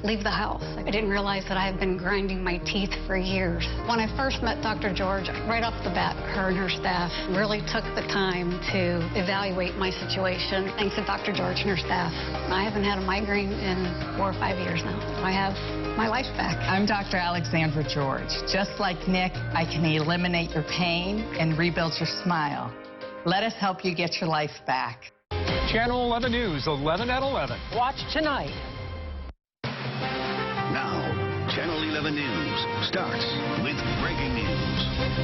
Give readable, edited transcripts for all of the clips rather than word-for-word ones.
leave the house. I didn't realize that I had been grinding my teeth for years. When I first met Dr. George, right off the bat, her and her staff really took the time to evaluate my situation. Thanks to Dr. George and her staff, I haven't had a migraine in 4 or 5 years now. I have my life back. I'm Dr. Alexandra George. Just like Nick, I can eliminate your pain and rebuild your smile. Let us help you get your life back. Channel 11 News, 11 at 11. Watch tonight. Now, Channel 11 News starts with breaking news.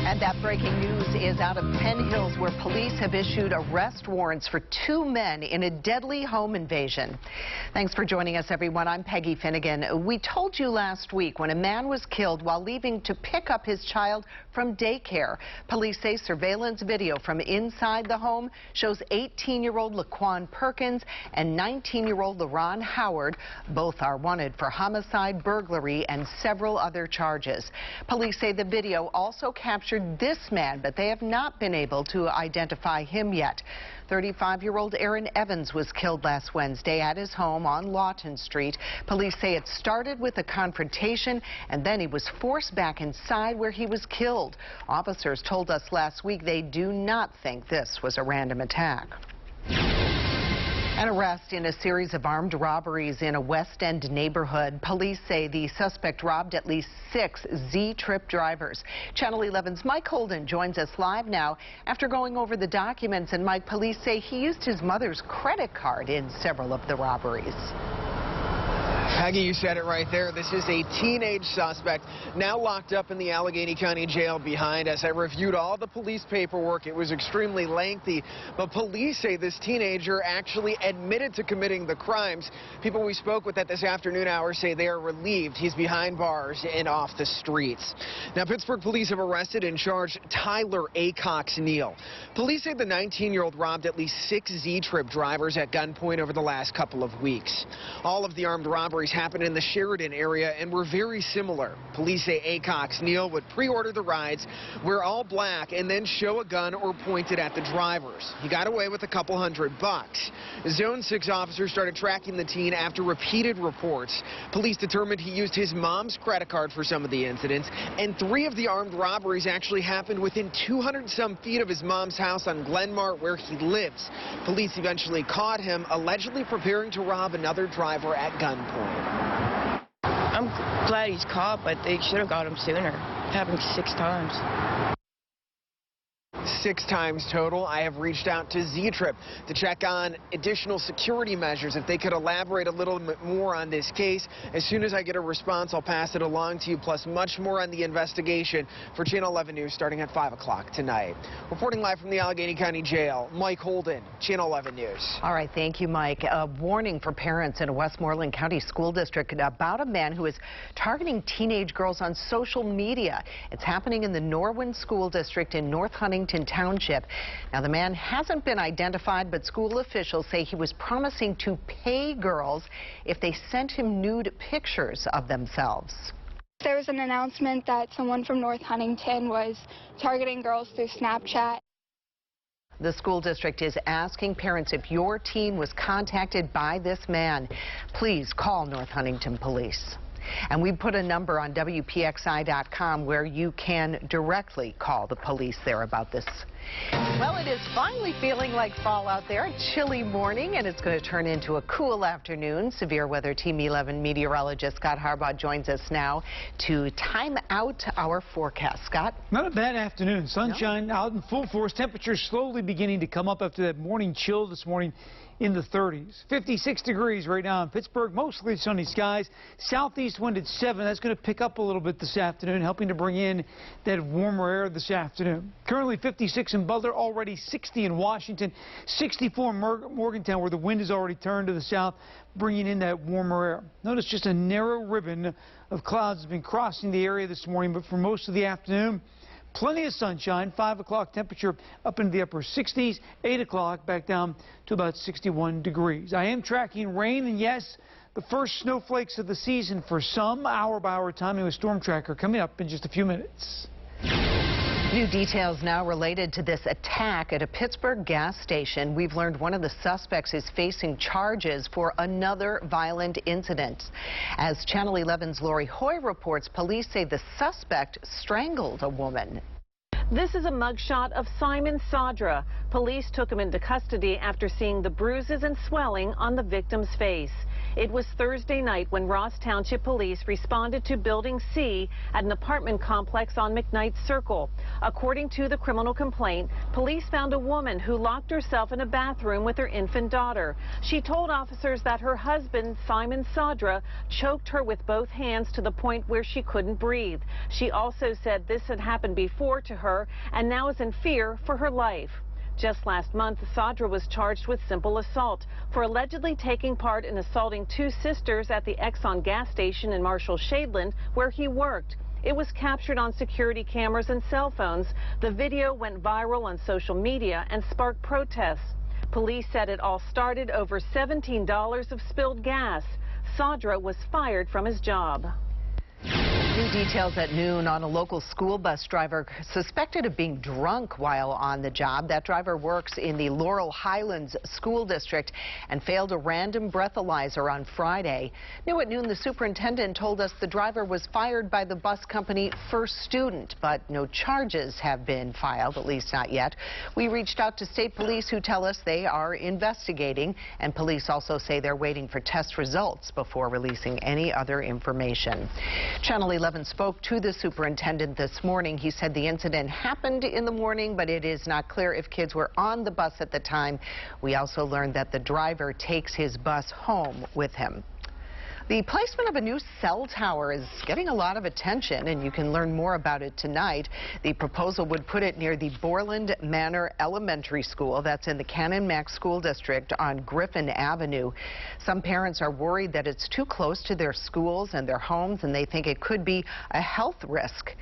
And that breaking news is out of Penn Hills, where police have issued arrest warrants for 2 men in a deadly home invasion. Thanks for joining us, everyone. I'm Peggy Finnegan. We told you last week when a man was killed while leaving to pick up his child from daycare. Police say surveillance video from inside the home shows 18-year-old Laquan Perkins and 19-year-old LaRon Howard. Both are wanted for homicide, burglary, and several other charges. Police say the video also captured this man, but they have not been able to identify him yet. 35-year-old Aaron Evans was killed last Wednesday at his home on Lawton Street. Police say it started with a confrontation, and then he was forced back inside where he was killed. Officers told us last week they do not think this was a random attack. An arrest in a series of armed robberies in a West End neighborhood. Police say the suspect robbed at least 6 Z-Trip drivers. Channel 11's Mike Holden joins us live now after going over the documents. And Mike, police say he used his mother's credit card in several of the robberies. Peggy, you said it right there. This is a teenage suspect now locked up in the Allegheny County Jail behind us. I reviewed all the police paperwork. It was extremely lengthy, but police say this teenager actually admitted to committing the crimes. People we spoke with at this afternoon hour say they are relieved he's behind bars and off the streets. Now, Pittsburgh police have arrested and charged Tyler Acox Neal. Police say the 19-year-old robbed at least 6 Z-Trip drivers at gunpoint over the last couple of weeks. All of the armed robberies happened in the Sheridan area and were very similar. Police say Acox Neal would pre-order the rides, wear all black, and then show a gun or point it at the drivers. He got away with a couple $100. Zone 6 officers started tracking the teen after repeated reports. Police determined he used his mom's credit card for some of the incidents, and 3 of the armed robberies actually happened within 200-some feet of his mom's house on Glenmart, where he lives. Police eventually caught him, allegedly preparing to rob another driver at gunpoint. I'm glad he's caught, but they should have got him sooner. It happened 6 times. 6 times total. I have reached out to Z-Trip to check on additional security measures, if they could elaborate a little bit more on this case. As soon as I get a response, I'll pass it along to you, plus much more on the investigation for Channel 11 News starting at 5 o'clock tonight. Reporting live from the Allegheny County Jail, Mike Holden, Channel 11 News. All right, thank you, Mike. A warning for parents in a Westmoreland County school district about a man who is targeting teenage girls on social media. It's happening in the Norwin School District in North Huntington Township. Now, the man hasn't been identified, but school officials say he was promising to pay girls if they sent him nude pictures of themselves. There was an announcement that someone from North Huntington was targeting girls through Snapchat. The school district is asking parents, if your teen was contacted by this man, please call North Huntington Police. And we put a number on WPXI.com where you can directly call the police there about this. Well, it is finally feeling like fall out there. A chilly morning, and it's going to turn into a cool afternoon. Severe Weather Team 11 meteorologist Scott Harbaugh joins us now to time out our forecast. Scott? Not a bad afternoon. Sunshine out in full force. Temperatures slowly beginning to come up after that morning chill this morning in the 30s. 56 degrees right now in Pittsburgh. Mostly sunny skies. Southeast wind at 7. That's going to pick up a little bit this afternoon, helping to bring in that warmer air this afternoon. Currently 56 in Butler, already 60 in Washington, 64 in Morgantown, where the wind has already turned to the south, bringing in that warmer air. Notice just a narrow ribbon of clouds has been crossing the area this morning, but for most of the afternoon, plenty of sunshine. 5 o'clock temperature up into the upper 60s. 8 o'clock back down to about 61 degrees. I am tracking rain, and yes, the first snowflakes of the season for some. Hour-by-hour timing with Storm Tracker coming up in just a few minutes. New details now related to this attack at a Pittsburgh gas station. We've learned one of the suspects is facing charges for another violent incident. As Channel 11's Lori Hoy reports, police say the suspect strangled a woman. This is a mugshot of Simon Sadra. Police took him into custody after seeing the bruises and swelling on the victim's face. It was Thursday night when Ross Township Police responded to Building C at an apartment complex on McKnight Circle. According to the criminal complaint, police found a woman who locked herself in a bathroom with her infant daughter. She told officers that her husband, Simon Sadra, choked her with both hands to the point where she couldn't breathe. She also said this had happened before to her and now is in fear for her life. Just last month, Sadra was charged with simple assault for allegedly taking part in assaulting two sisters at the Exxon gas station in Marshall Shadeland, where he worked. It was captured on security cameras and cell phones. The video went viral on social media and sparked protests. Police said it all started over $17 of spilled gas. Sadra was fired from his job. New details at noon on a local school bus driver suspected of being drunk while on the job. That driver works in the Laurel Highlands School District and failed a random breathalyzer on Friday. New at noon, the superintendent told us the driver was fired by the bus company First Student, but no charges have been filed, at least not yet. We reached out to state police who tell us they are investigating, and police also say they're waiting for test results before releasing any other information. Channel 11 spoke to the superintendent this morning. He said the incident happened in the morning, but it is not clear if kids were on the bus at the time. We also learned that the driver takes his bus home with him. The placement of a new cell tower is getting a lot of attention, and you can learn more about it tonight. The proposal would put it near the Borland Manor Elementary School. That's in the Cannon Mac School District on Griffin Avenue. Some parents are worried that it's too close to their schools and their homes, and they think it could be a health risk.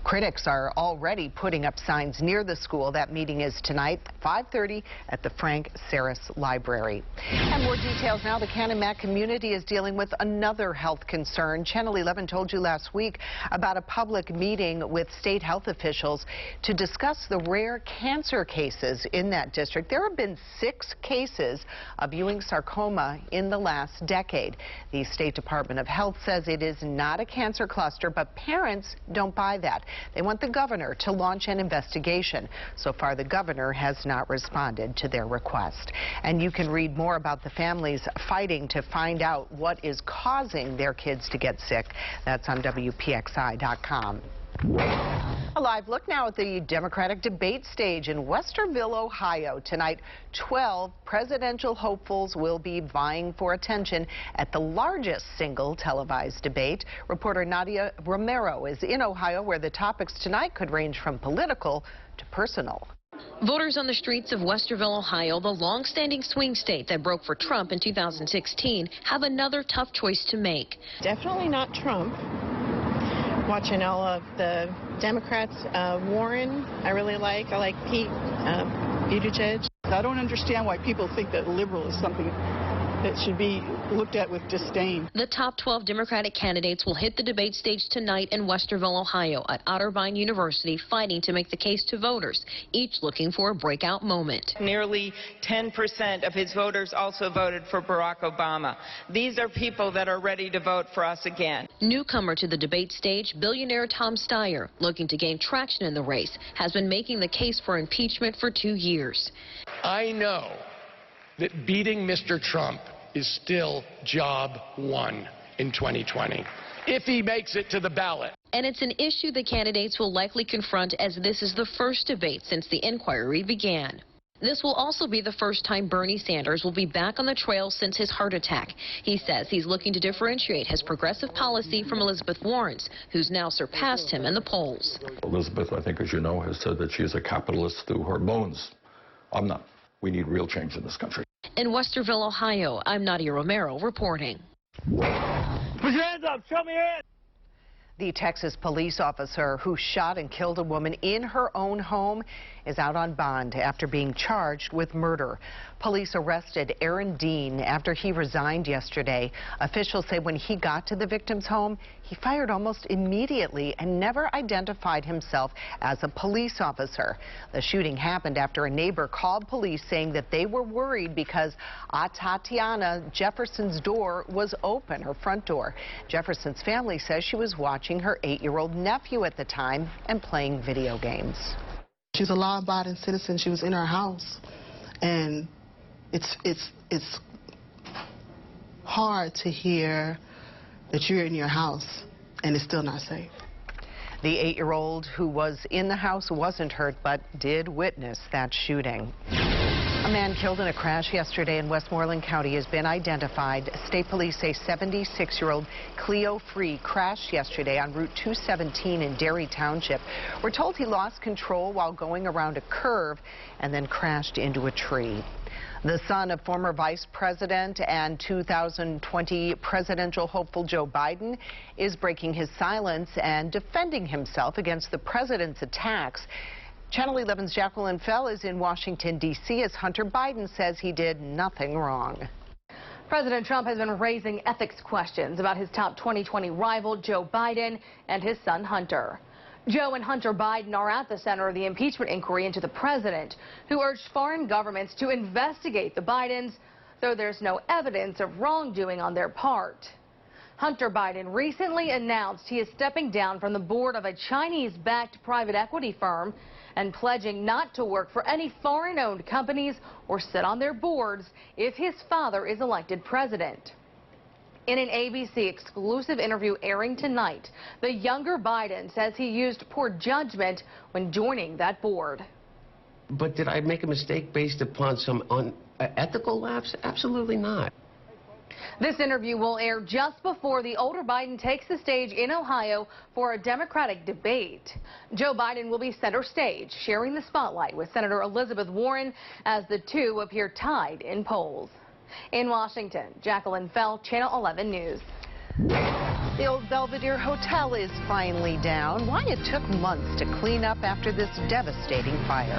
Critics are already putting up signs near the school. That meeting is tonight, 5:30 at the Frank Saris Library. And more details now. The Cannon Mac community is dealing with another health concern. Channel 11 told you last week about a public meeting with state health officials to discuss the rare cancer cases in that district. There have been 6 cases of Ewing sarcoma in the last decade. The State Department of Health says it is not a cancer cluster, but parents don't buy that. They want the governor to launch an investigation. So far, the governor has not responded to their request. And you can read more about the families fighting to find out what is causing their kids to get sick. That's on WPXI.com. A live look now at the Democratic debate stage in Westerville, Ohio. Tonight, 12 presidential hopefuls will be vying for attention at the largest single televised debate. Reporter Nadia Romero is in Ohio, where the topics tonight could range from political to personal. Voters on the streets of Westerville, Ohio, the long-standing swing state that broke for Trump in 2016, have another tough choice to make. Definitely not Trump. Watching all of the Democrats, Warren, I really like. I like Pete Buttigieg. I don't understand why people think that liberal is something that should be looked at with disdain. The top 12 Democratic candidates will hit the debate stage tonight in Westerville, Ohio, at Otterbein University, fighting to make the case to voters, each looking for a breakout moment. Nearly 10% of his voters also voted for Barack Obama. These are people that are ready to vote for us again. Newcomer to the debate stage, billionaire Tom Steyer, looking to gain traction in the race, has been making the case for impeachment for 2 years. I know that beating Mr. Trump is still job one in 2020, if he makes it to the ballot. And it's an issue the candidates will likely confront, as this is the first debate since the inquiry began. This will also be the first time Bernie Sanders will be back on the trail since his heart attack. He says he's looking to differentiate his progressive policy from Elizabeth Warren's, who's now surpassed him in the polls. Elizabeth, I think, as you know, has said that she is a capitalist through her bones. I'm not. We need real change in this country. In Westerville, Ohio, I'm Nadia Romero reporting. Put your hands up. Show me your hands. The Texas police officer who shot and killed a woman in her own home is out on bond after being charged with murder. Police arrested Aaron Dean after he resigned yesterday. Officials say when he got to the victim's home, he fired almost immediately and never identified himself as a police officer. The shooting happened after a neighbor called police saying that they were worried because Tatiana Jefferson's door was open, her front door. Jefferson's family says she was watching her 8-year-old nephew at the time and playing video games. She's a law-abiding citizen. She was in her house, and it's hard to hear that you're in your house and it's still not safe. The 8-year-old who was in the house wasn't hurt but did witness that shooting. A man killed in a crash yesterday in Westmoreland County has been identified. State police say 76-year-old Cleo Free crashed yesterday on Route 217 in Derry Township. We're told he lost control while going around a curve and then crashed into a tree. The son of former Vice President and 2020 presidential hopeful Joe Biden is breaking his silence and defending himself against the president's attacks. Channel 11's Jacqueline Fell is in Washington, D.C. as Hunter Biden says he did nothing wrong. President Trump has been raising ethics questions about his top 2020 rival, Joe Biden, and his son, Hunter. Joe and Hunter Biden are at the center of the impeachment inquiry into the president, who urged foreign governments to investigate the Bidens, though there's no evidence of wrongdoing on their part. Hunter Biden recently announced he is stepping down from the board of a Chinese-backed private equity firm and pledging not to work for any foreign-owned companies or sit on their boards if his father is elected president. In an ABC exclusive interview airing tonight, the younger Biden says he used poor judgment when joining that board. But did I make a mistake based upon some unethical lapse? Absolutely not. This interview will air just before the older Biden takes the stage in Ohio for a Democratic debate. Joe Biden will be center stage, sharing the spotlight with Senator Elizabeth Warren as the two appear tied in polls. In Washington, Jacqueline Fell, Channel 11 News. The old Belvedere Hotel is finally down. Why it took months to clean up after this devastating fire.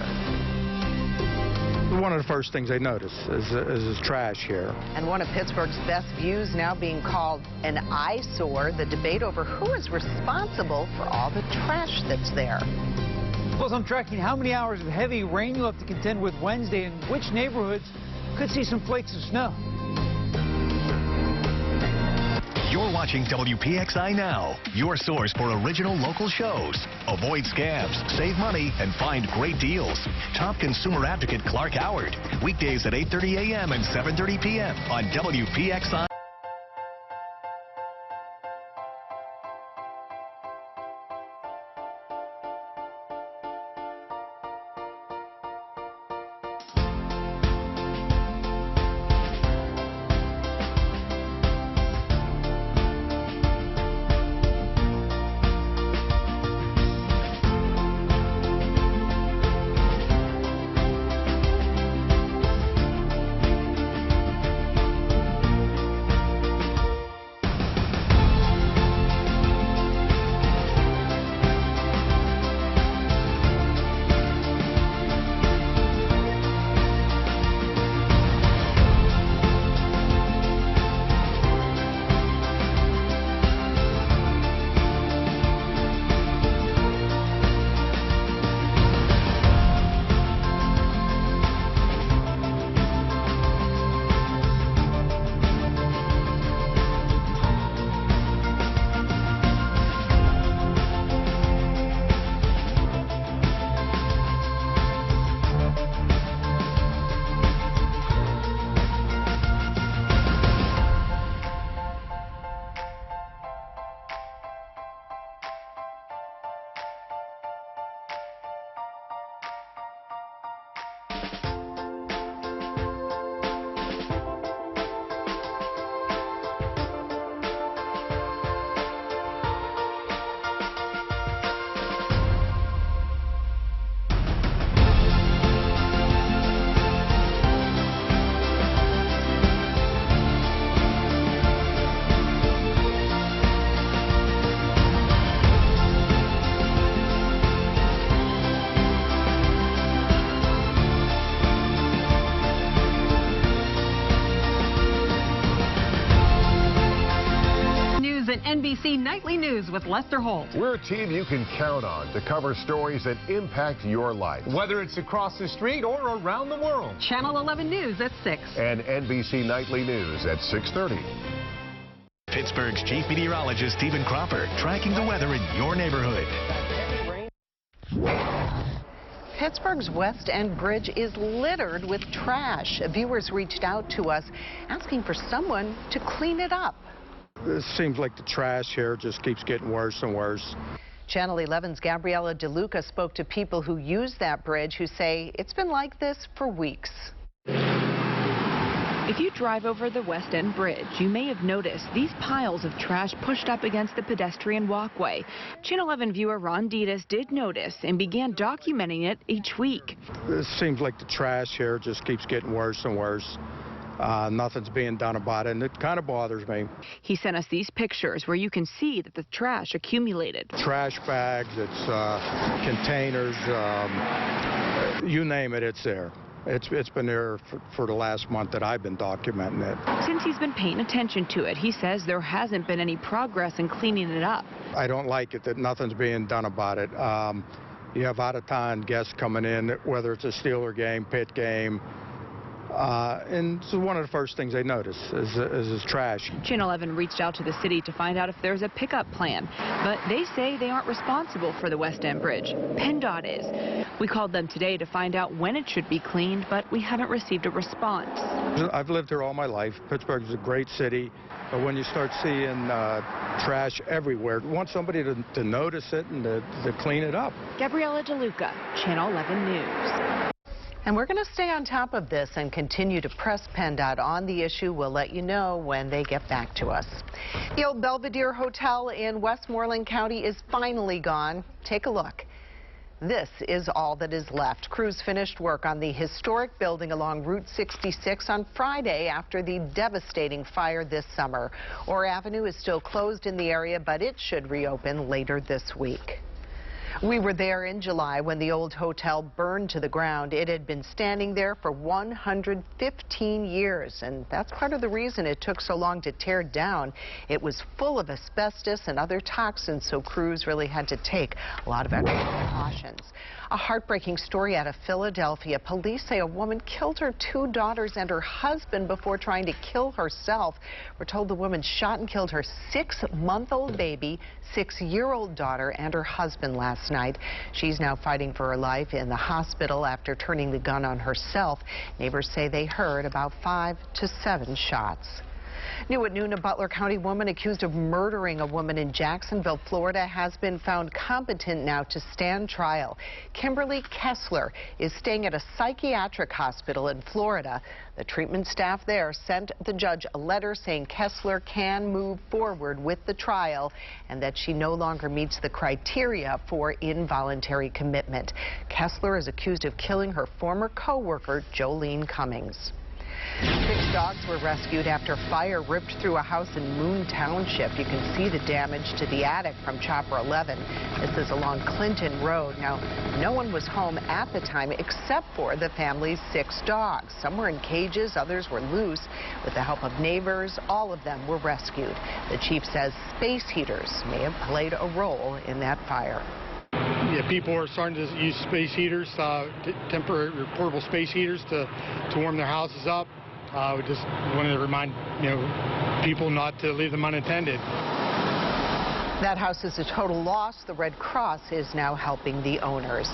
One of the first things they notice is trash here. And one of Pittsburgh's best views now being called an eyesore. The debate over who is responsible for all the trash that's there. Plus, I'm tracking how many hours of heavy rain you'll have to contend with Wednesday and which neighborhoods could see some flakes of snow. You're watching WPXI Now, your source for original local shows. Avoid scams, save money, and find great deals. Top consumer advocate Clark Howard. Weekdays at 8:30 a.m. and 7:30 p.m. on WPXI. and NBC Nightly News with Lester Holt. We're a team you can count on to cover stories that impact your life. Whether it's across the street or around the world. Channel 11 News at 6. And NBC Nightly News at 6:30. Pittsburgh's chief meteorologist, Stephen Cropper, tracking the weather in your neighborhood. Pittsburgh's West End Bridge is littered with trash. Viewers reached out to us asking for someone to clean it up. It seems like the trash here just keeps getting worse and worse. Channel 11's Gabriella DeLuca spoke to people who use that bridge who say it's been like this for weeks. If you drive over the West End Bridge, you may have noticed these piles of trash pushed up against the pedestrian walkway. Channel 11 viewer Ron Ditas did notice and began documenting it each week. It seems like the trash here just keeps getting worse and worse. Nothing's being done about it, and it kind of bothers me. He sent us these pictures where you can see that the trash accumulated. Trash bags, it's containers, you name it, it's there. It's been there for the last month that I've been documenting it. Since he's been paying attention to it, he says there hasn't been any progress in cleaning it up. I don't like it that nothing's being done about it. You have out-of-town guests coming in, whether it's a Steeler game, Pitt game, and so one of the first things they notice is trash. Channel 11 reached out to the city to find out if there's a pickup plan, but they say they aren't responsible for the West End Bridge. PennDOT is. We called them today to find out when it should be cleaned, but we haven't received a response. I've lived here all my life. Pittsburgh is a great city, but when you start seeing trash everywhere, you want somebody to notice it and to clean it up. Gabriella DeLuca, Channel 11 News. And we're going to stay on top of this and continue to press PennDOT on the issue. We'll let you know when they get back to us. The old Belvedere Hotel in Westmoreland County is finally gone. Take a look. This is all that is left. Crews finished work on the historic building along Route 66 on Friday after the devastating fire this summer. Orr Avenue is still closed in the area, but it should reopen later this week. We were there in July when the old hotel burned to the ground. It had been standing there for 115 years, and that's part of the reason it took so long to tear down. It was full of asbestos and other toxins, so crews really had to take a lot of extra precautions. A heartbreaking story out of Philadelphia. Police say a woman killed her 2 daughters and her husband before trying to kill herself. We're told the woman shot and killed her 6-month-old baby, 6-year-old daughter, and her husband last night. She's now fighting for her life in the hospital after turning the gun on herself. Neighbors say they heard about 5 to 7 shots. New at noon, a Butler County woman accused of murdering a woman in Jacksonville, Florida, has been found competent now to stand trial. Kimberly Kessler is staying at a psychiatric hospital in Florida. The treatment staff there sent the judge a letter saying Kessler can move forward with the trial and that she no longer meets the criteria for involuntary commitment. Kessler is accused of killing her former co-worker, Jolene Cummings. 6 dogs were rescued after fire ripped through a house in Moon Township. You can see the damage to the attic from Chopper 11. This is along Clinton Road. Now, no one was home at the time except for the family's 6 dogs. Some were in cages, others were loose. With the help of neighbors, all of them were rescued. The chief says space heaters may have played a role in that fire. Yeah, people are starting to use space heaters, temporary portable space heaters to warm their houses up. We just wanted to remind people not to leave them unattended. That house is a total loss. The Red Cross is now helping the owners.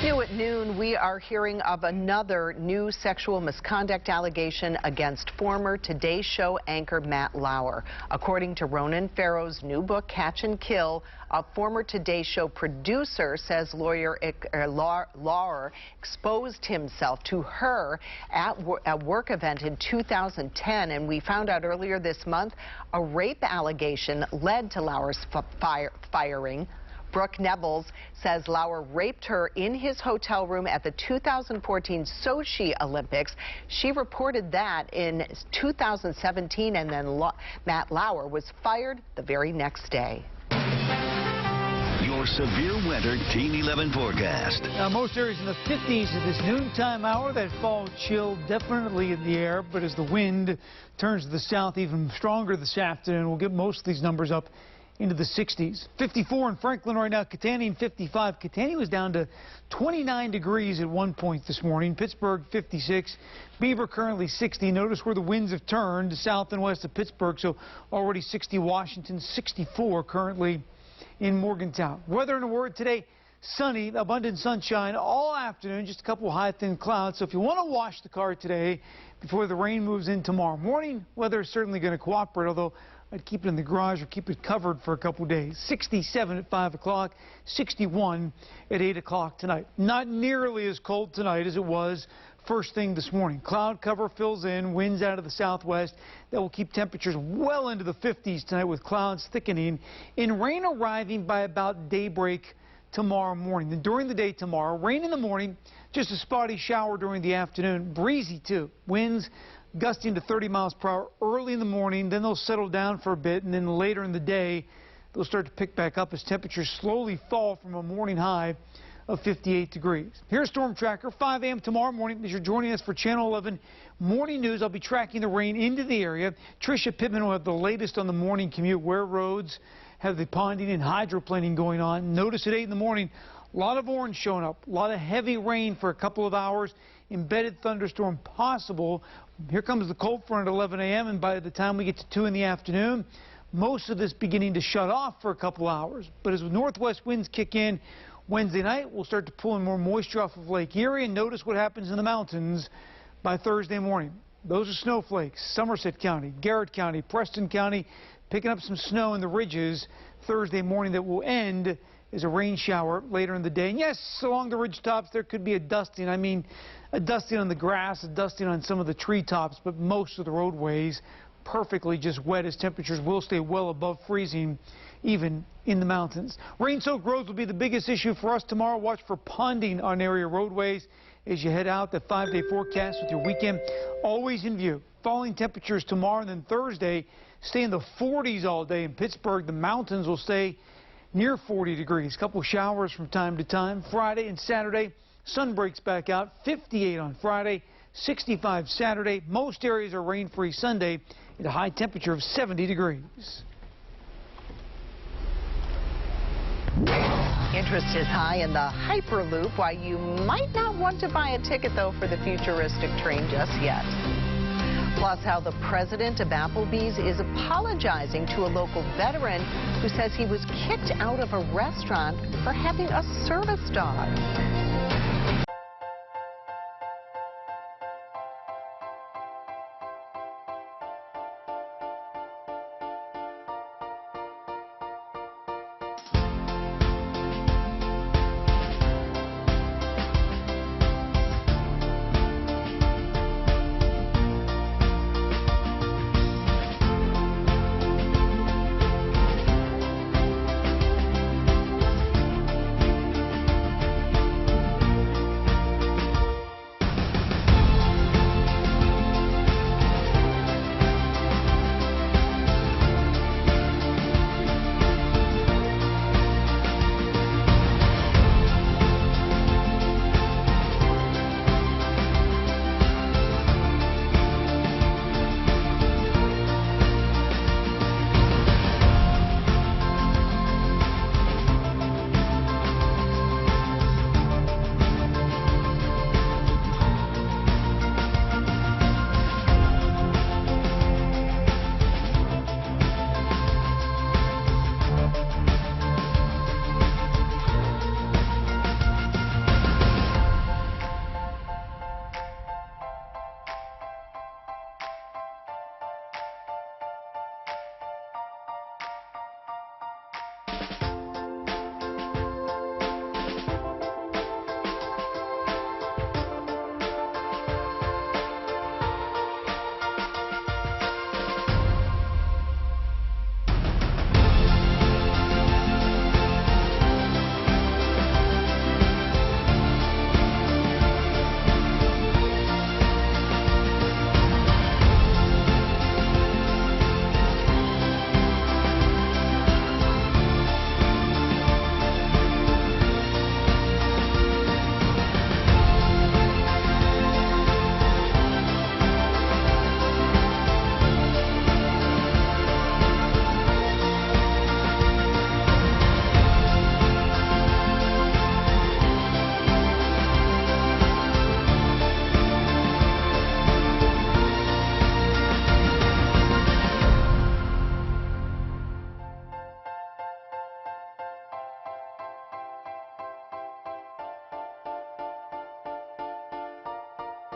New at noon, we are hearing of another new sexual misconduct allegation against former Today Show anchor Matt Lauer. According to Ronan Farrow's new book, Catch and Kill, a former Today Show producer says Lauer exposed himself to her at a work event in 2010, and we found out earlier this month a rape allegation led to Lauer's firing. Brooke Nevels says Lauer raped her in his hotel room at the 2014 Sochi Olympics. She reported that in 2017, and then Matt Lauer was fired the very next day. You're your severe winter Team 11 forecast. Now, most areas in the 50s at this noontime hour. That fall chill definitely in the air, but as the wind turns to the south even stronger this afternoon, we'll get most of these numbers up into the 60s. 54 in Franklin right now, Kittanning 55. Kittanning was down to 29 degrees at one point this morning. Pittsburgh 56. Beaver currently 60. Notice where the winds have turned south and west of Pittsburgh, so already 60 Washington, 64 currently in Morgantown. Weather in a word today, sunny, abundant sunshine all afternoon, just a couple high thin clouds. So if you want to wash the car today before the rain moves in tomorrow morning, weather is certainly going to cooperate, although I'd keep it in the garage or keep it covered for a couple days. 67 at 5 o'clock, 61 at 8 o'clock tonight. Not nearly as cold tonight as it was first thing this morning. Cloud cover fills in, winds out of the southwest. That will keep temperatures well into the 50s tonight with clouds thickening and rain arriving by about daybreak tomorrow morning. Then during the day tomorrow, rain in the morning, just a spotty shower during the afternoon. Breezy too. Winds gusting to 30 miles per hour early in the morning, then they'll settle down for a bit, and then later in the day they'll start to pick back up as temperatures slowly fall from a morning high of 58 degrees. Here's Storm Tracker, 5 a.m. tomorrow morning. As you're joining us for Channel 11 Morning News, I'll be tracking the rain into the area. Tricia Pittman will have the latest on the morning commute, where roads have the ponding and hydroplaning going on. Notice at 8 in the morning, a lot of orange showing up, a lot of heavy rain for a couple of hours, embedded thunderstorm possible. Here comes the cold front at 11 a.m. and by the time we get to 2 in the afternoon, most of this beginning to shut off for a couple hours. But as northwest winds kick in Wednesday night, we'll start to pull in more moisture off of Lake Erie, and notice what happens in the mountains by Thursday morning. Those are snowflakes. Somerset County, Garrett County, Preston County, picking up some snow in the ridges Thursday morning that will end as a rain shower later in the day. And yes, along the ridge tops there could be a dusting. I mean, a dusting on the grass, a dusting on some of the treetops, but most of the roadways perfectly just wet as temperatures will stay well above freezing even in the mountains. Rain-soaked roads will be the biggest issue for us tomorrow. Watch for ponding on area roadways as you head out. The 5-day forecast with your weekend always in view. Falling temperatures tomorrow, and then Thursday stay in the 40s all day in Pittsburgh. The mountains will stay near 40 degrees. A couple showers from time to time. Friday and Saturday, sun breaks back out. 58 on Friday, 65 Saturday. Most areas are rain-free Sunday at a high temperature of 70 degrees. Interest is high in the Hyperloop, why you might not want to buy a ticket, though, for the futuristic train just yet. Plus, how the president of Applebee's is apologizing to a local veteran who says he was kicked out of a restaurant for having a service dog.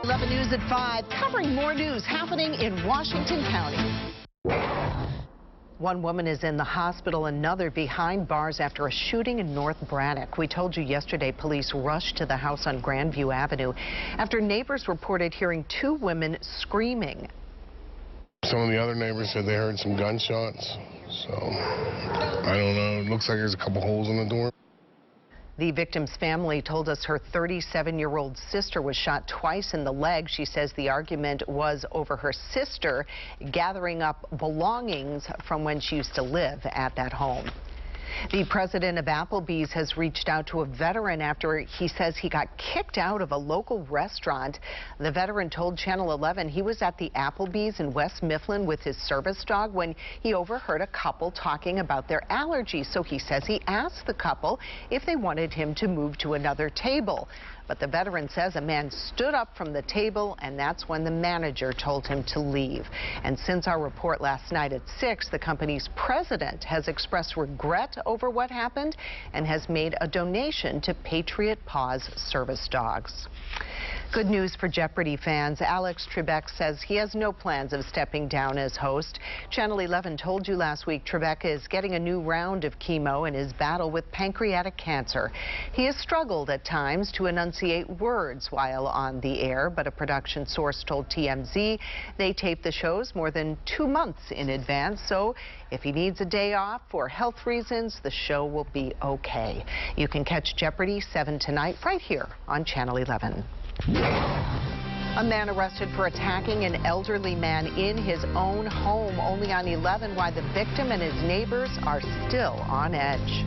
11 News at 5, covering more news happening in Washington County. One woman is in the hospital, another behind bars after a shooting in North Braddock. We told you yesterday police rushed to the house on Grandview Avenue after neighbors reported hearing two women screaming. Some of the other neighbors said they heard some gunshots, so I don't know. It looks like there's a couple holes in the door. The victim's family told us her 37-year-old sister was shot twice in the leg. She says the argument was over her sister gathering up belongings from when she used to live at that home. The president of Applebee's has reached out to a veteran after he says he got kicked out of a local restaurant. The veteran told Channel 11 he was at the Applebee's in West Mifflin with his service dog when he overheard a couple talking about their allergies. So he says he asked the couple if they wanted him to move to another table. But the veteran says a man stood up from the table, and that's when the manager told him to leave. And since our report last night at 6, the company's president has expressed regret over what happened and has made a donation to Patriot Paws service dogs. Good news for Jeopardy fans. Alex Trebek says he has no plans of stepping down as host. Channel 11 told you last week Trebek is getting a new round of chemo in his battle with pancreatic cancer. He has struggled at times to enunciate words while on the air, but a production source told TMZ they tape the shows more than 2 months in advance, so if he needs a day off for health reasons, the show will be okay. You can catch Jeopardy 7 tonight right here on Channel 11. A man arrested for attacking an elderly man in his own home. Only on 11 why the victim and his neighbors are still on edge.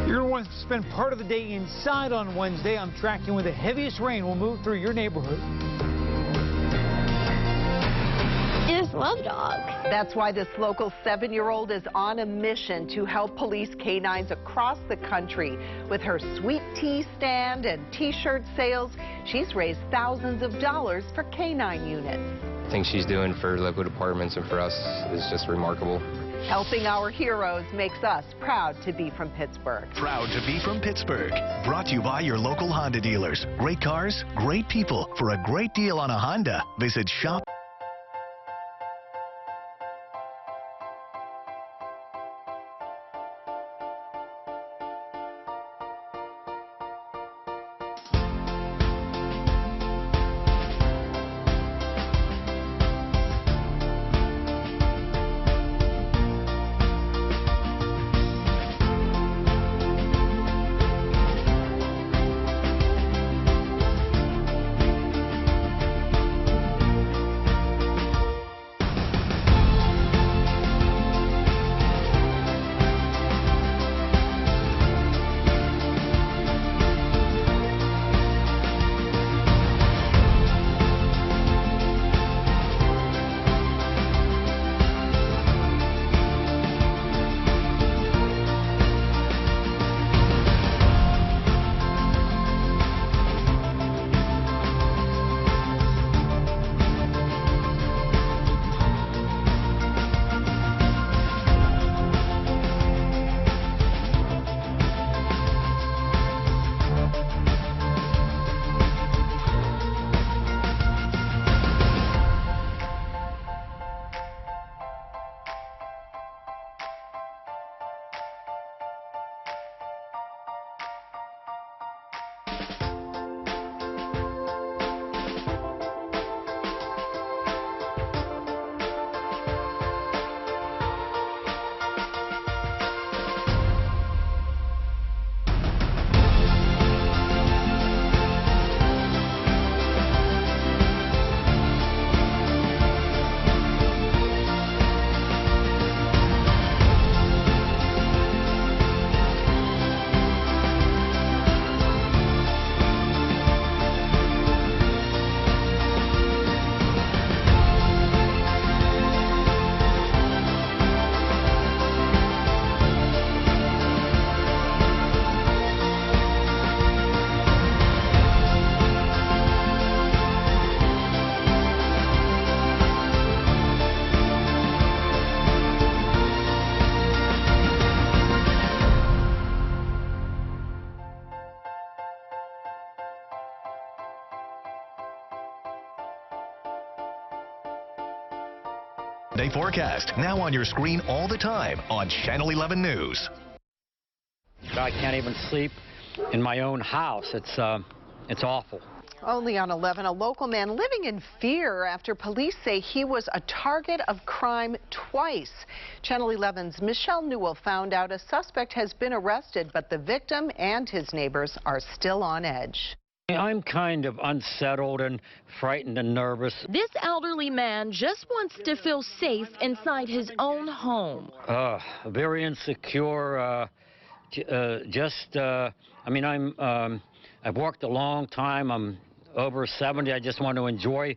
You're going to want to spend part of the day inside on Wednesday. I'm tracking when the heaviest rain will move through your neighborhood. I just love dogs. That's why this local 7-year-old is on a mission to help police canines across the country. With her sweet tea stand and T-shirt sales, she's raised thousands of dollars for canine units. I think she's doing for local departments and for us is just remarkable. Helping our heroes makes us proud to be from Pittsburgh. Proud to be from Pittsburgh. Brought to you by your local Honda dealers. Great cars, great people. For a great deal on a Honda, visit shop. Day forecast now on your screen all the time on Channel 11 News. I can't even sleep in my own house. It's awful. Only on 11, a local man living in fear after police say he was a target of crime twice. Channel 11's Michelle Newell found out a suspect has been arrested, but the victim and his neighbors are still on edge. I'm kind of unsettled and frightened and nervous. This elderly man just wants to feel safe inside his own home. Very insecure. I've worked a long time. I'm over 70. I just want to enjoy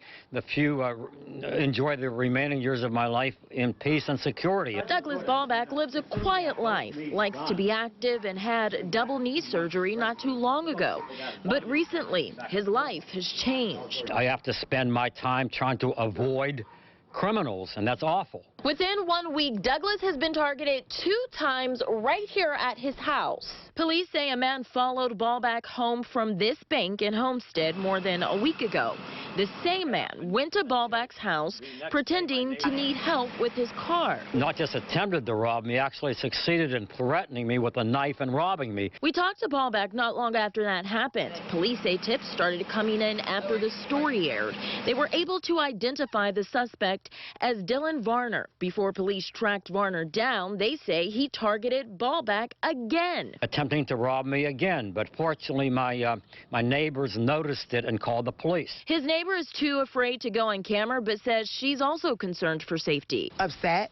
the remaining years of my life in peace and security. Douglas Ballback lives a quiet life, likes to be active, and had double knee surgery not too long ago. But recently, his life has changed. I have to spend my time trying to avoid criminals, and that's awful. Within 1 week, Douglas has been targeted 2 times right here at his house. Police say a man followed Ballback home from this bank in Homestead more than a week ago. The same man went to Ballback's house pretending to need help with his car. Not just attempted to rob me, actually succeeded in threatening me with a knife and robbing me. We talked to Ballback not long after that happened. Police say tips started coming in after the story aired. They were able to identify the suspect as Dylan Varner. Before police tracked Varner down, they say he targeted Ballback again. Attempting to rob me again, but fortunately my neighbors noticed it and called the police. His neighbor is too afraid to go on camera, but says she's also concerned for safety. Upset,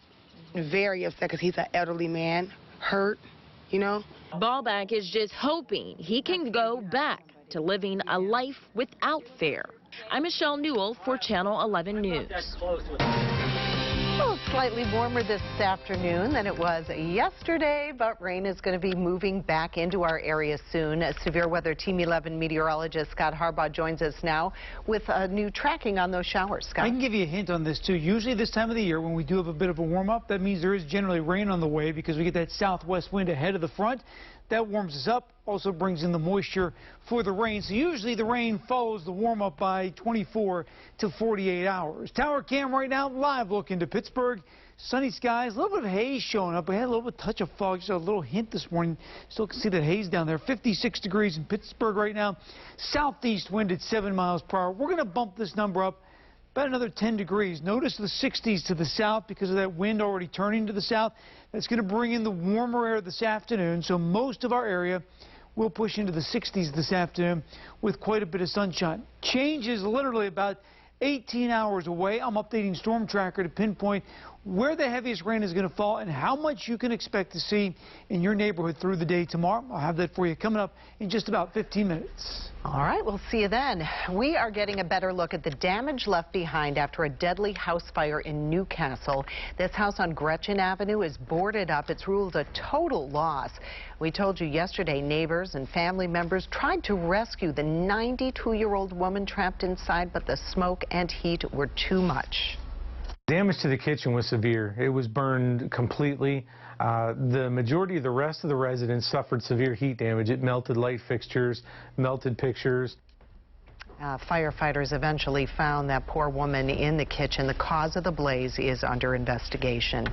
very upset, because he's an elderly man, hurt, you know. Ballback is just hoping he can go back to living a life without fear. I'm Michelle Newell for Channel 11 News. Well, slightly warmer this afternoon than it was yesterday, but rain is going to be moving back into our area soon. Severe Weather Team 11 meteorologist Scott Harbaugh joins us now with new tracking on those showers. Scott? I can give you a hint on this, too. Usually this time of the year, when we do have a bit of a warm-up, that means there is generally rain on the way because we get that southwest wind ahead of the front. That warms us up, also brings in the moisture for the rain. So usually the rain follows the warm-up by 24 to 48 hours. Tower cam right now, live look into Pittsburgh. Sunny skies, a little bit of haze showing up. We had a little bit touch of fog, just a little hint this morning. Still can see that haze down there. 56 degrees in Pittsburgh right now. Southeast wind at 7 miles per hour. We're going to bump this number up about another 10 degrees. Notice the 60s to the south because of that wind already turning to the south. That's going to bring in the warmer air this afternoon, so most of our area will push into the 60s this afternoon with quite a bit of sunshine. Change is literally about 18 hours away. I'm updating Storm Tracker to pinpoint where the heaviest rain is going to fall and how much you can expect to see in your neighborhood through the day tomorrow. I'll have that for you coming up in just about 15 minutes. All right, we'll see you then. We are getting a better look at the damage left behind after a deadly house fire in Newcastle. This house on Gretchen Avenue is boarded up. It's ruled a total loss. We told you yesterday neighbors and family members tried to rescue the 92-year-old woman trapped inside, but the smoke and heat were too much. Damage to the kitchen was severe. It was burned completely. The majority of the rest of the residents suffered severe heat damage. It melted light fixtures, melted pictures. Firefighters eventually found that poor woman in the kitchen. The cause of the blaze is under investigation.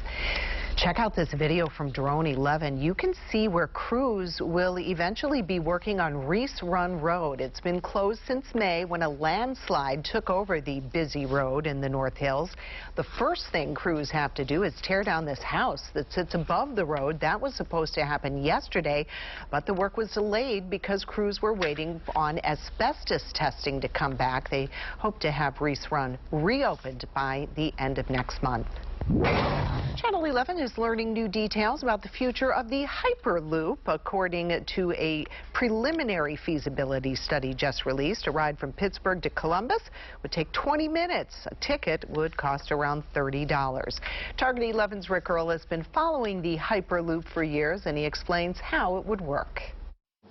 Check out this video from Drone 11. You can see where crews will eventually be working on Reese Run Road. It's been closed since May when a landslide took over the busy road in the North Hills. The first thing crews have to do is tear down this house that sits above the road. That was supposed to happen yesterday, but the work was delayed because crews were waiting on asbestos testing to come back. They hope to have Reese Run reopened by the end of next month. Channel 11 is learning new details about the future of the Hyperloop. According to a preliminary feasibility study just released, a ride from Pittsburgh to Columbus would take 20 minutes. A ticket would cost around $30. Target 11's Rick Earl has been following the Hyperloop for years, and he explains how it would work.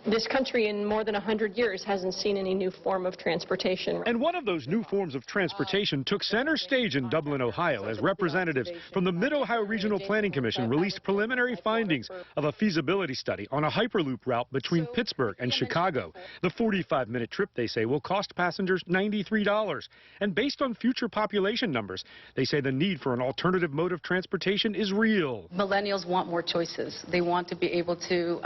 This country in more than 100 years hasn't seen any new form of transportation. And one of those new forms of transportation took center stage in Dublin, Ohio, as representatives from the Mid-Ohio Regional Planning Commission released preliminary findings of a feasibility study on a Hyperloop route between Pittsburgh and Chicago. The 45-minute trip, they say, will cost passengers $93. And based on future population numbers, they say the need for an alternative mode of transportation is real. Millennials want more choices. They want to be able to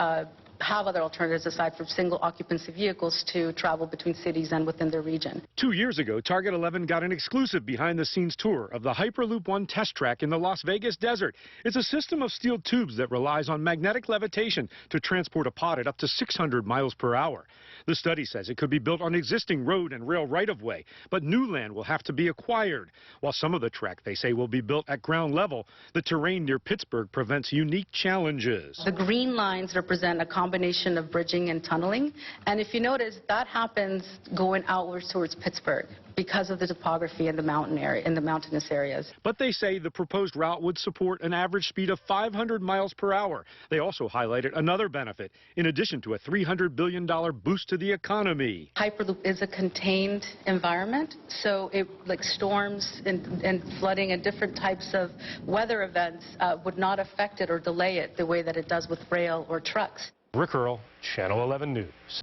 have other alternatives aside from single occupancy vehicles to travel between cities and within their region. 2 years ago, Target 11 got an exclusive behind-the-scenes tour of the Hyperloop 1 test track in the Las Vegas desert. It's a system of steel tubes that relies on magnetic levitation to transport a pod at up to 600 miles per hour. The study says it could be built on existing road and rail right-of-way, but new land will have to be acquired. While some of the track, they say, will be built at ground level, the terrain near Pittsburgh presents unique challenges. The green lines represent a combination of bridging and tunneling, and if you notice, that happens going outwards towards Pittsburgh because of the topography in the mountain area, in the mountainous areas. But they say the proposed route would support an average speed of 500 miles per hour. They also highlighted another benefit, in addition to a $300 billion boost to the economy. Hyperloop is a contained environment, so it, like storms and flooding and different types of weather events would not affect it or delay it the way that it does with rail or trucks. Rick Earl, Channel 11 News.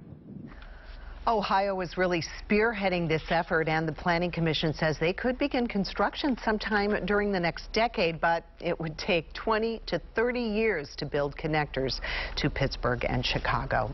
Ohio is really spearheading this effort, and the Planning Commission says they could begin construction sometime during the next decade, but it would take 20 to 30 years to build connectors to Pittsburgh and Chicago.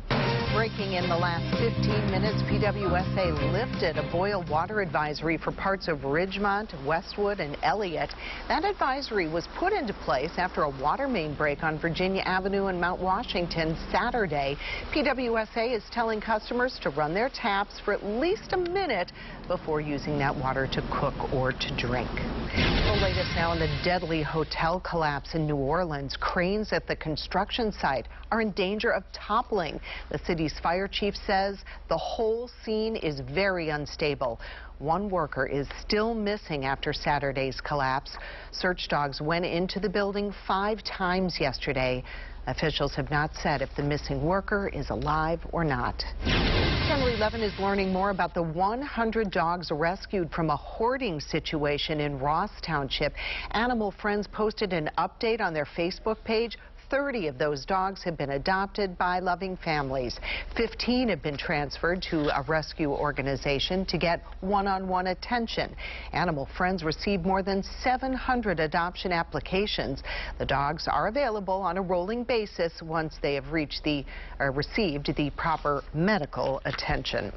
Breaking in the last 15 minutes, PWSA lifted a boil water advisory for parts of Ridgemont, Westwood, and Elliott. That advisory was put into place after a water main break on Virginia Avenue and Mount Washington Saturday. PWSA is telling customers to run their taps for at least a minute before using that water to cook or to drink. The latest now on the deadly hotel collapse in New Orleans. Cranes at the construction site are in danger of toppling. The city's fire chief says the whole scene is very unstable. One worker is still missing after Saturday's collapse. Search dogs went into the building 5 times yesterday. Officials have not said if the missing worker is alive or not. Channel 11 is learning more about the 100 dogs rescued from a hoarding situation in Ross Township. Animal Friends posted an update on their Facebook page. 30 of those dogs have been adopted by loving families. 15 have been transferred to a rescue organization to get one-on-one attention. Animal Friends received more than 700 adoption applications. The dogs are available on a rolling basis once they have received the proper medical attention.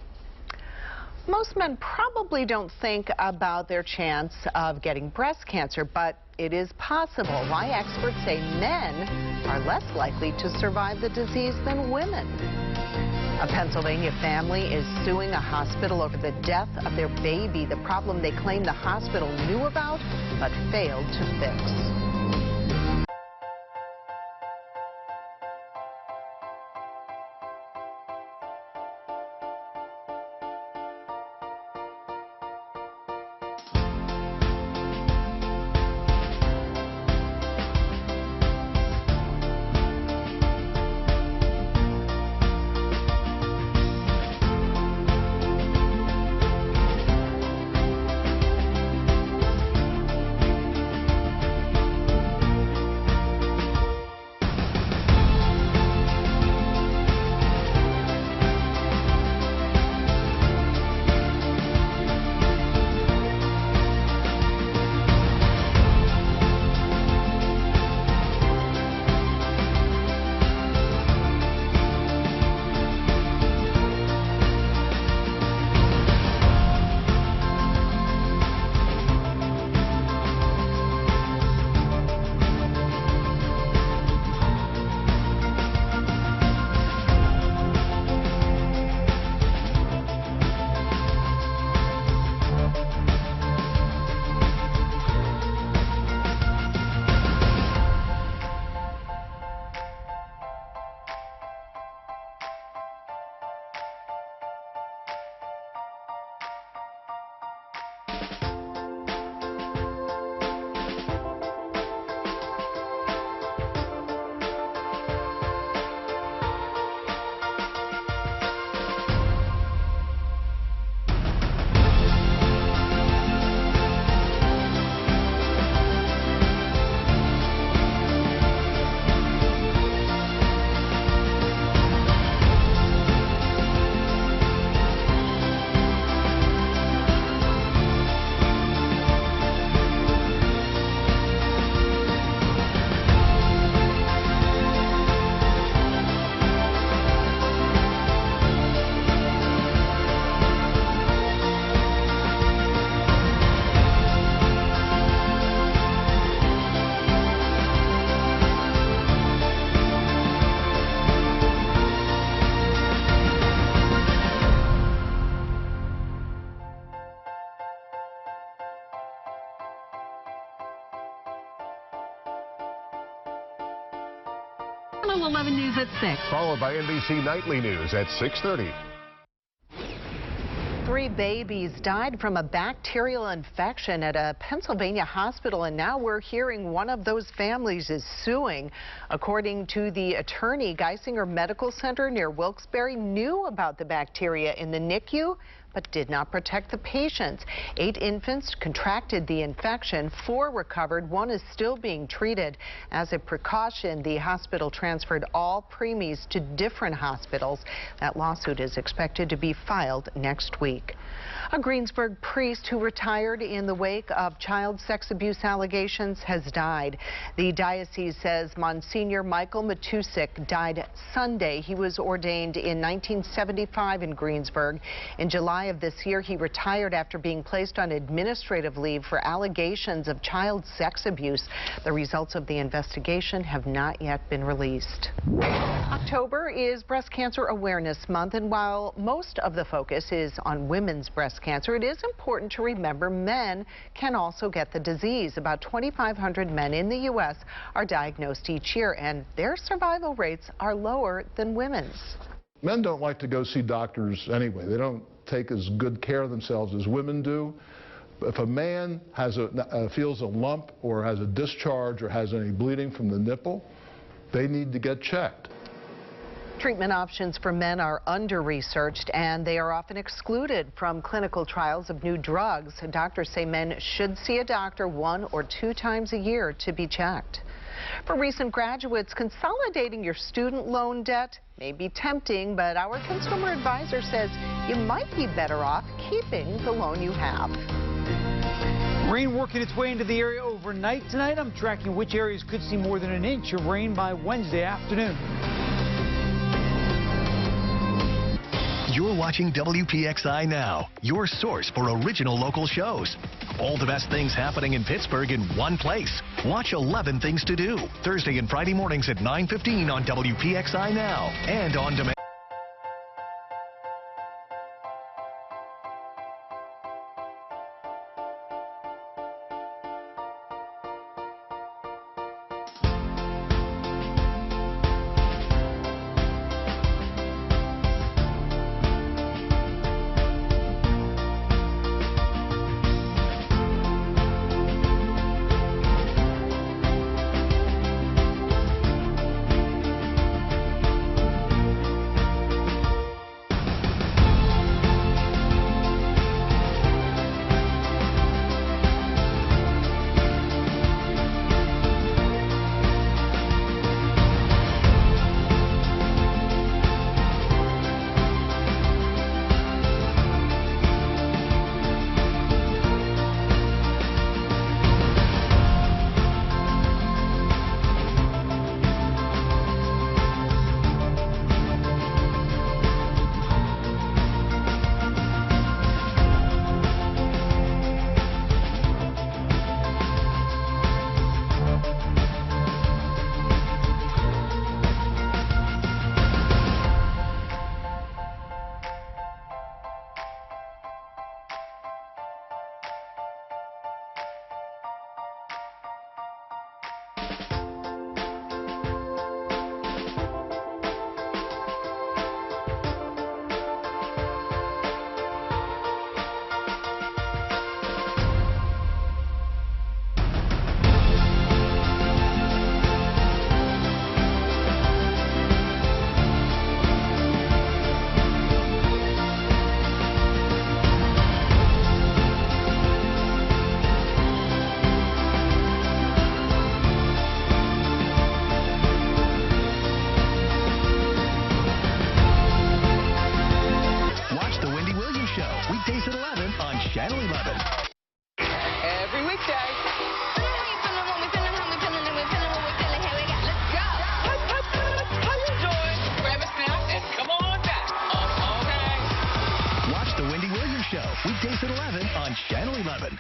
Most men probably don't think about their chance of getting breast cancer, but it is possible. Why experts say men are less likely to survive the disease than women. A Pennsylvania family is suing a hospital over the death of their baby, the problem they claim the hospital knew about but failed to fix. Channel 11 News at 6. Followed by NBC Nightly News at 6:30. 3 babies died from a bacterial infection at a Pennsylvania hospital, and now we're hearing one of those families is suing. According to the attorney, Geisinger Medical Center near Wilkes-Barre knew about the bacteria in the NICU, but did not protect the patients. 8 infants contracted the infection, 4 recovered, 1 is still being treated. As a precaution, the hospital transferred all preemies to different hospitals. That lawsuit is expected to be filed next week. A Greensburg priest who retired in the wake of child sex abuse allegations has died. The diocese says Monsignor Michael Matusik died Sunday. He was ordained in 1975 in Greensburg. In July of this year, he retired after being placed on administrative leave for allegations of child sex abuse. The results of the investigation have not yet been released. October is Breast Cancer Awareness Month, and while most of the focus is on women's breast cancer, it is important to remember men can also get the disease. About 2,500 men in the U.S. are diagnosed each year, and their survival rates are lower than women's. Men don't like to go see doctors anyway. They don't take as good care of themselves as women do. If a man has feels a lump or has a discharge or has any bleeding from the nipple, they need to get checked. Treatment options for men are under-researched, and they are often excluded from clinical trials of new drugs. Doctors say men should see a doctor 1 or 2 times a year to be checked. For recent graduates, consolidating your student loan debt may be tempting, but our consumer advisor says you might be better off keeping the loan you have. Rain working its way into the area overnight tonight. I'm tracking which areas could see more than an inch of rain by Wednesday afternoon. You're watching WPXI Now, your source for original local shows. All the best things happening in Pittsburgh in one place. Watch 11 Things to Do, Thursday and Friday mornings at 9:15 on WPXI Now and on demand. Weekdays at 11 on Channel 11.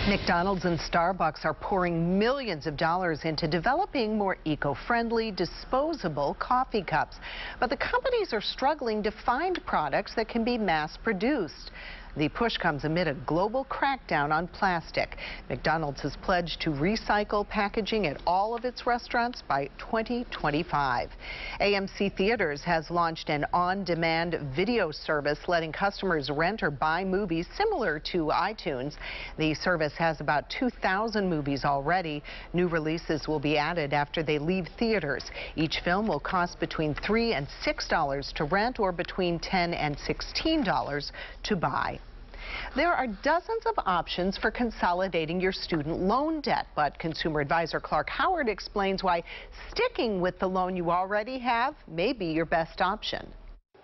McDonald's and Starbucks are pouring millions of dollars into developing more eco-friendly, disposable coffee cups. But the companies are struggling to find products that can be mass-produced. The push comes amid a global crackdown on plastic. McDonald's has pledged to recycle packaging at all of its restaurants by 2025. AMC Theaters has launched an on-demand video service letting customers rent or buy movies similar to iTunes. The service has about 2,000 movies already. New releases will be added after they leave theaters. Each film will cost between $3 and $6 to rent or between $10 and $16 to buy. There are dozens of options for consolidating your student loan debt, but consumer advisor Clark Howard explains why sticking with the loan you already have may be your best option.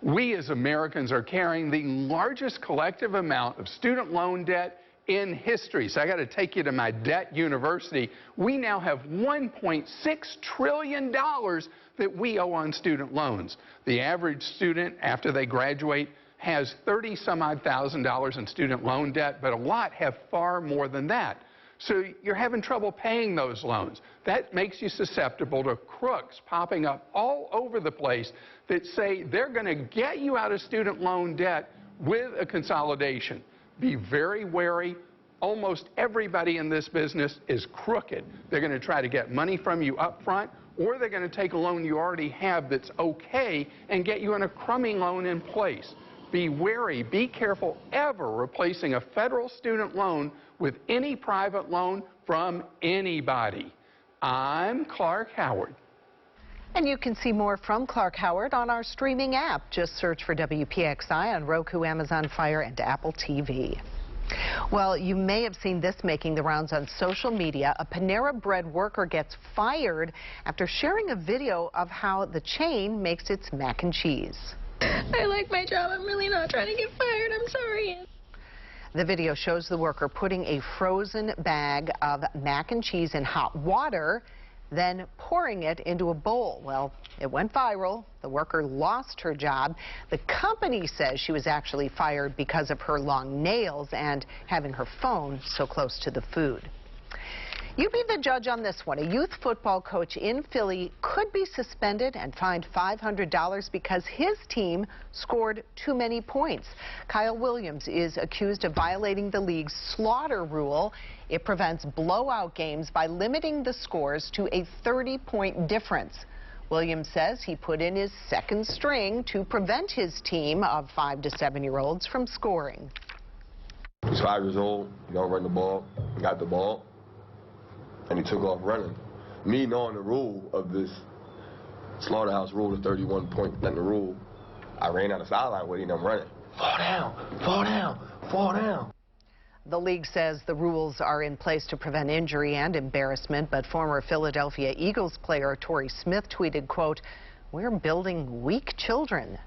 We as Americans are carrying the largest collective amount of student loan debt in history. So I got to take you to my debt university. We now have $1.6 trillion that we owe on student loans. The average student, after they graduate, has $30-some-odd thousand in student loan debt, but a lot have far more than that. So you're having trouble paying those loans. That makes you susceptible to crooks popping up all over the place that say they're going to get you out of student loan debt with a consolidation. Be very wary. Almost everybody in this business is crooked. They're going to try to get money from you up front, or they're going to take a loan you already have that's okay and get you in a crummy loan in place. Be wary, be careful ever replacing a federal student loan with any private loan from anybody. I'm Clark Howard. And you can see more from Clark Howard on our streaming app. Just search for WPXI on Roku, Amazon Fire, and Apple TV. Well, you may have seen this making the rounds on social media. A Panera Bread worker gets fired after sharing a video of how the chain makes its mac and cheese. I like my job. I'm really not trying to get fired. I'm sorry. The video shows the worker putting a frozen bag of mac and cheese in hot water, then pouring it into a bowl. Well, it went viral. The worker lost her job. The company says she was actually fired because of her long nails and having her phone so close to the food. You be the judge on this one. A youth football coach in Philly could be suspended and fined $500 because his team scored too many points. Kyle Williams is accused of violating the league's slaughter rule. It prevents blowout games by limiting the scores to a 30-point difference. Williams says he put in his second string to prevent his team of 5- to 7-year-olds from scoring. He's 5 years old, he don't run the ball, he got the ball, and he took off running. Me knowing the rule of this slaughterhouse rule, the 31-point rule, I ran out of sideline with him, I'm running. Fall down, fall down, fall down. The league says the rules are in place to prevent injury and embarrassment, but former Philadelphia Eagles player Torrey Smith tweeted, quote, "We're building weak children."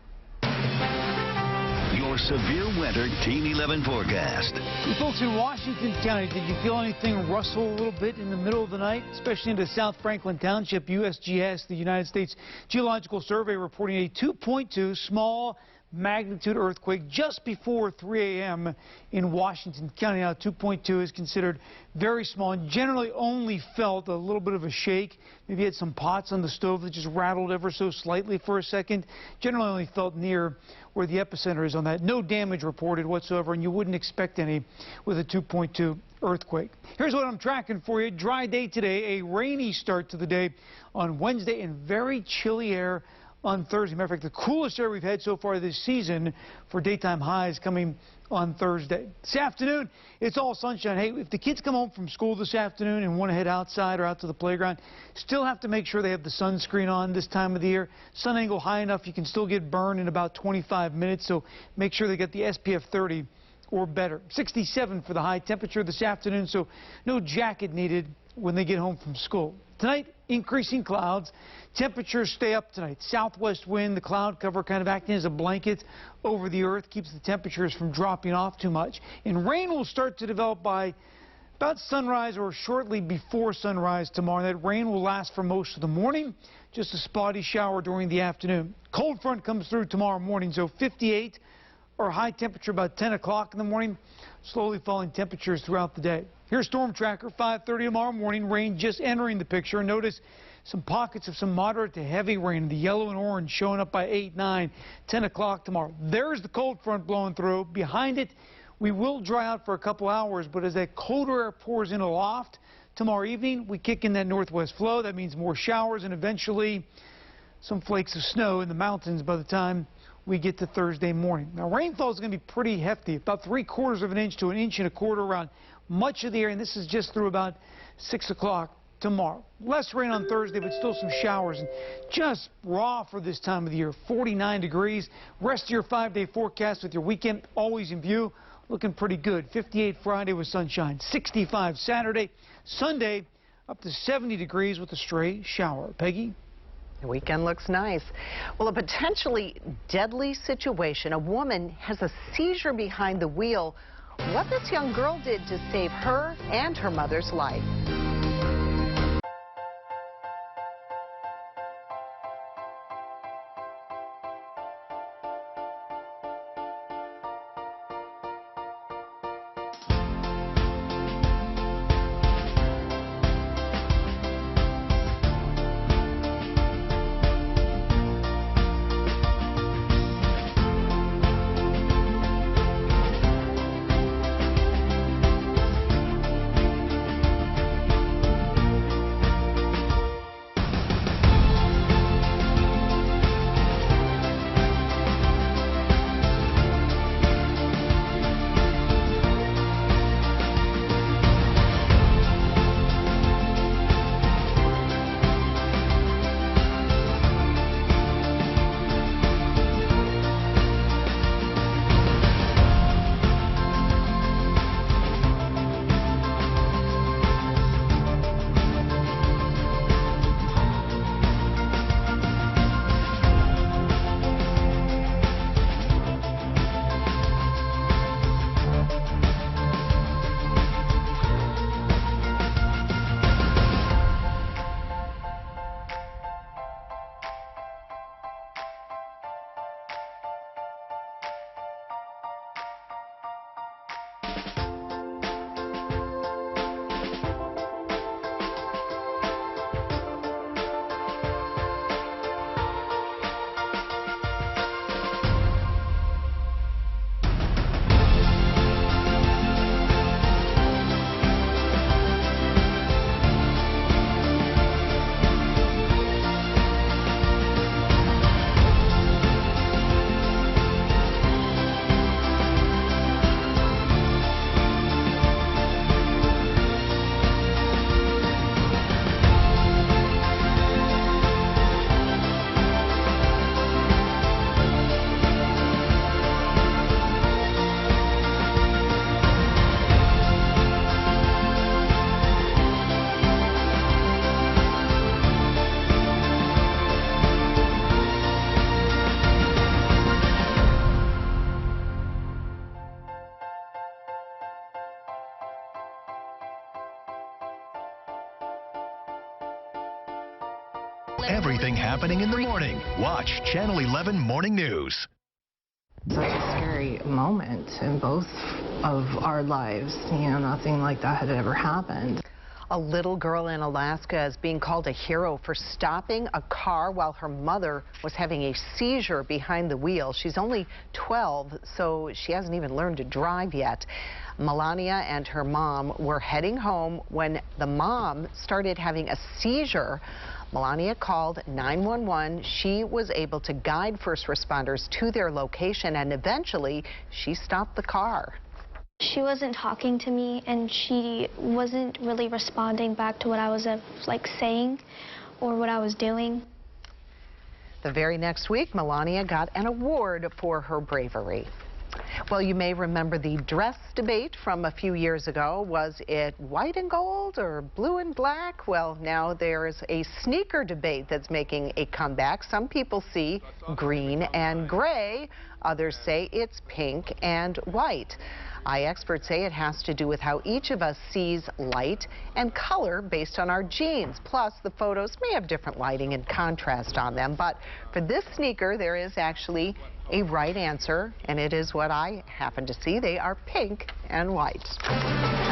Your severe winter Team 11 forecast. You folks in Washington County, did you feel anything rustle a little bit in the middle of the night, especially into South Franklin Township? USGS, the United States Geological Survey, reporting a 2.2 small magnitude earthquake just before 3 a.m. in Washington County. Now, 2.2 is considered very small and generally only felt a little bit of a shake. Maybe you had some pots on the stove that just rattled ever so slightly for a second. Generally only felt near where the epicenter is on that. No damage reported whatsoever, and you wouldn't expect any with a 2.2 earthquake. Here's what I'm tracking for you. Dry day today, a rainy start to the day on Wednesday, and very chilly air on Thursday. Matter of fact, the coolest air we've had so far this season for daytime highs coming on Thursday. This afternoon, it's all sunshine. Hey, if the kids come home from school this afternoon and want to head outside or out to the playground, still have to make sure they have the sunscreen on this time of the year. Sun angle high enough, you can still get burned in about 25 minutes, so make sure they get the SPF 30 or better. 67 for the high temperature this afternoon, so no jacket needed when they get home from school. Tonight, increasing clouds. Temperatures stay up tonight. Southwest wind, the cloud cover kind of acting as a blanket over the earth, keeps the temperatures from dropping off too much. And rain will start to develop by about sunrise or shortly before sunrise tomorrow. That rain will last for most of the morning, just a spotty shower during the afternoon. Cold front comes through tomorrow morning, so 58 or high temperature about 10 o'clock in the morning. Slowly falling temperatures throughout the day. Here's Storm Tracker, 5:30 tomorrow morning. Rain just entering the picture. Notice some pockets of some moderate to heavy rain. The yellow and orange showing up by 8, 9, 10 o'clock tomorrow. There's the cold front blowing through. Behind it, We will dry out for a couple hours, but as that colder air pours in aloft, tomorrow evening we kick in that northwest flow. That means more showers and eventually some flakes of snow in the mountains by the time we get to Thursday morning. Now, rainfall is going to be pretty hefty, about 3/4 of an inch to 1.25 inches around much of the area, and this is just through about 6 o'clock tomorrow. Less rain on Thursday, but still some showers, and just raw for this time of the year. 49 degrees. Rest of your 5-day forecast with your weekend always in view. Looking pretty good. 58 Friday with sunshine. 65 Saturday. Sunday up to 70 degrees with a stray shower. Peggy? The weekend looks nice. Well, a potentially deadly situation. A woman has a seizure behind the wheel. What this young girl did to save her and her mother's life. Everything happening in the morning. Watch Channel 11 Morning News. Such a scary moment in both of our lives. You know, nothing like that had ever happened. A little girl in Alaska is being called a hero for stopping a car while her mother was having a seizure behind the wheel. She's only 12, so she hasn't even learned to drive yet. Melania and her mom were heading home when the mom started having a seizure. Melania called 911. She was able to guide first responders to their location, and eventually she stopped the car. She wasn't talking to me, and she wasn't really responding back to what I was saying or what I was doing. The very next week, Melania got an award for her bravery. Well, you may remember the dress debate from a few years ago. Was it white and gold or blue and black? Well, now there's a sneaker debate that's making a comeback. Some people see green and gray. Others say it's pink and white. Eye experts say it has to do with how each of us sees light and color based on our genes. Plus, the photos may have different lighting and contrast on them. But for this sneaker, there is actually a right answer, and it is what I happen to see. They are pink and white.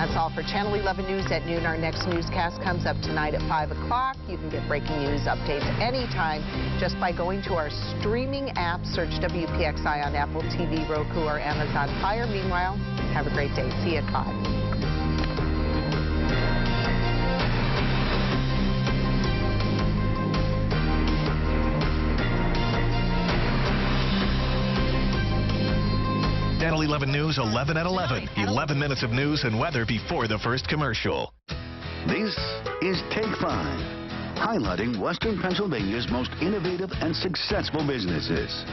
That's all for Channel 11 News at noon. Our next newscast comes up tonight at 5 o'clock. You can get breaking news updates anytime just by going to our streaming app. Search WPXI on Apple TV, Roku, or Amazon Fire. Meanwhile, have a great day. See you at 5. Channel 11 News 11 at 11. 11 minutes of news and weather before the first commercial. This is Take 5, highlighting Western Pennsylvania's most innovative and successful businesses.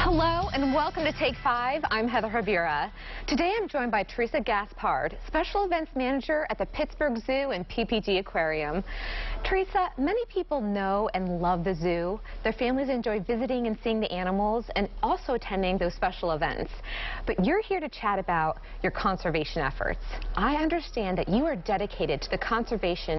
Hello and welcome to Take 5. I'm Heather Javira. Today I'm joined by Teresa Gaspard, Special Events Manager at the Pittsburgh Zoo and PPG Aquarium. Teresa, many people know and love the zoo. Their families enjoy visiting and seeing the animals and also attending those special events. But you're here to chat about your conservation efforts. I understand that you are dedicated to the conservation